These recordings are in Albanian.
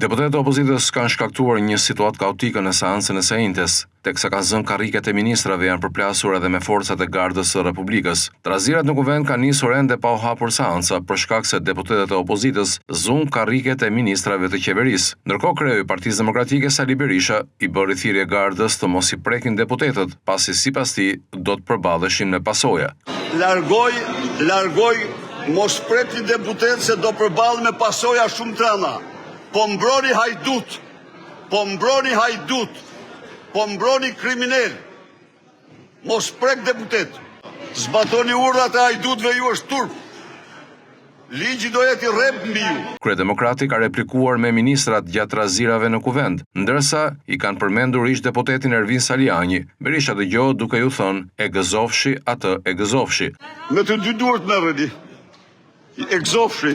Deputetët e opozitës kanë shkaktuar një situatë kaotike në seancën e së njëjtës, teksa ka zënë karriket e ministrave janë përplasur edhe me forcat e Gardës së Republikës. Trazirat në kuvent kanë nisur ende pa u hapur seanca për shkak se deputetët e opozitës zun karriket e ministrave të qeverisë. Ndërkohë kreu i Partisë Demokratike Sali Berisha i bëri thirrje Gardës të mos i prekin deputetët, pasi sipas tij do të përballeshin me pasoja. Largoj, mos preki deputetë se do përballen me pasoja shumë trana. Po mbroni hajdut, po mbroni kriminal, mos prek deputet, zbatoni urdhat e hajdutve, ju është turp, ligji do jeti rrep mbi ju. Kryedemokrati ka replikuar me ministrat gjatë razirave në kuvent, ndërsa i kanë përmendur ish deputetin Ervin Saliani. Berisha dëgjohet duke ju thënë, e gëzofshi atë e gëzofshi. Me të dy duart merreni, e gëzofshi.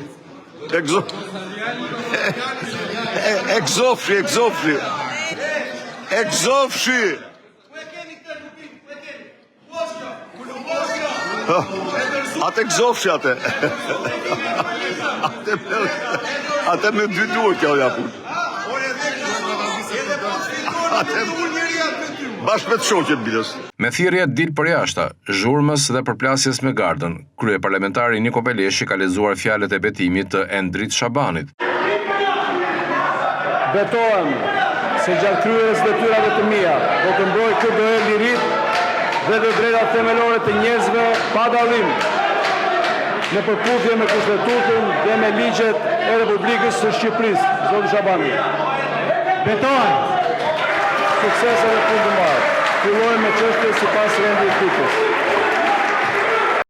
Atë egzofshi atë. Atë me dy duart kjo ja pun. Bashkë me të shoqet bilës. Me thirrje dil përjashta, zhurmës dhe përplasjes me Gardën, kryeparlamentari Niko Peleshi ka lexuar fjalët e betimit të Endrit Shabanit. Betohem se gjatë kryerjes detyrave të mia do të mbroj KBE lirit dhe të drejtat themelore të njerëzve pa dallim, në përputhje me Kushtetutën dhe me ligjet e Republikës së Shqipërisë. Zoti Shabani. Betohem. Suksese dhe punë të mbarë. Fillojmë me çështje sipas rendit fikës.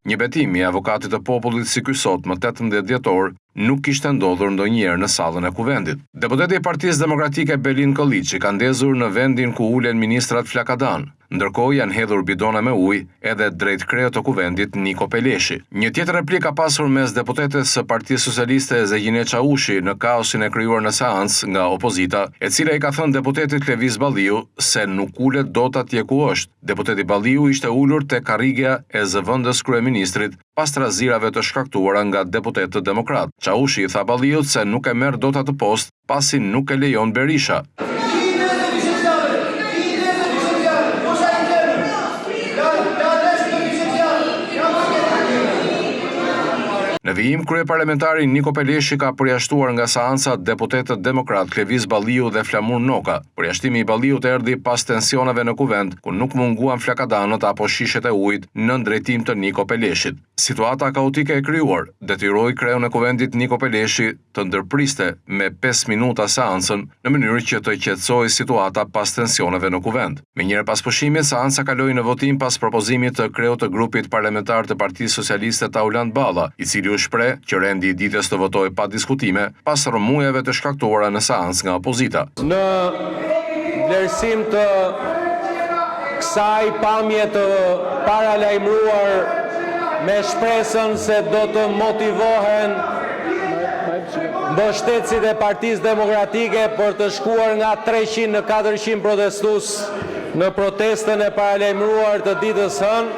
Një betim i avokatit të popullit si ky sot më 18 dhjetor nuk kishte ndodhur ndonjëherë në sallën e kuventit. Deputeti i Partisë Demokratike Belin Kolliçi ka ndezur në vendin ku ulen ministrat Flakadan. Ndërkohë janë hedhur bidona me ujë edhe drejt kreut të kuventit Niko Peleshi. Një tjetër replik ka pasur mes deputetes së Partisë Socialiste Zegine Çaushi në kaosin e krijuar në seancë nga opozita, e cila i ka thënë deputetit Lëviz Balliu se nuk ulet dot atje ku është. Deputeti Balliu ishte ulur te karrigja e zëvendës kryeministrit pas trazirave të shkaktuara nga deputetët demokrat. Çaushi i tha Balliut se nuk e merr dot atë post pasi nuk e lejon Berisha. Në vijim, kryeparlamentari Niko Peleshi ka përjashtuar nga seanca deputetët demokrat Lëviz Balliu dhe Flamur Noka. Përjashtimi i Balliut erdhi pas tensioneve në kuvent, ku nuk munguan flakadanët apo shishet e ujit në drejtim të Niko Peleshit. Situata kaotike e krijuar detyroi kreun e kuventit Niko Peleshi të ndërpriste me 5 minuta seancën në mënyrë që të qetësojë situata pas tensioneve në kuvent. Menjëherë pas pushimit, seanca kaloi në votim pas propozimit të kreut të grupit parlamentar të Partisë Socialiste Tauland Balla, i cili shpreh që rendi i ditës të votojë pa diskutime pas rrëmujeve të shkaktuara në seancë nga opozita. Në vlerësim të kësaj pamje të paralajmëruar me shpresën se do të motivohen mbështetësit e Partisë Demokratike për të shkuar nga 300 në 400 protestues në protestën e paralajmëruar të ditës hënë,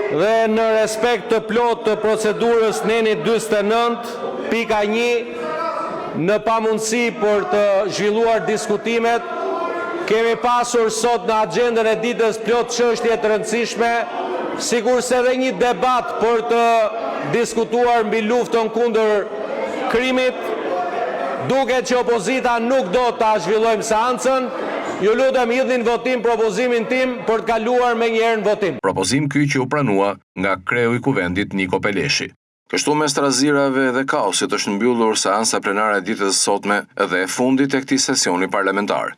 dhe në respekt të plot të procedurës neni 49.1, në pamundësi për të zhvilluar diskutimet, kemi pasur sot në agendën e ditës plot çështje të rëndësishme, sikurse edhe një debat për të diskutuar mbi luftën kundër krimit. Duket që opozita nuk do ta zhvillojmë seancën. Ju lutem hidhni në votim propozimin tim për të kaluar me njëherë në votim. Propozim ky që u pranua nga kreu i kuventit Niko Peleshi. Kështu mes trazirave dhe kaosit është mbyllur seanca plenare e ditës së sotme dhe e fundit e këtij sesioni parlamentar.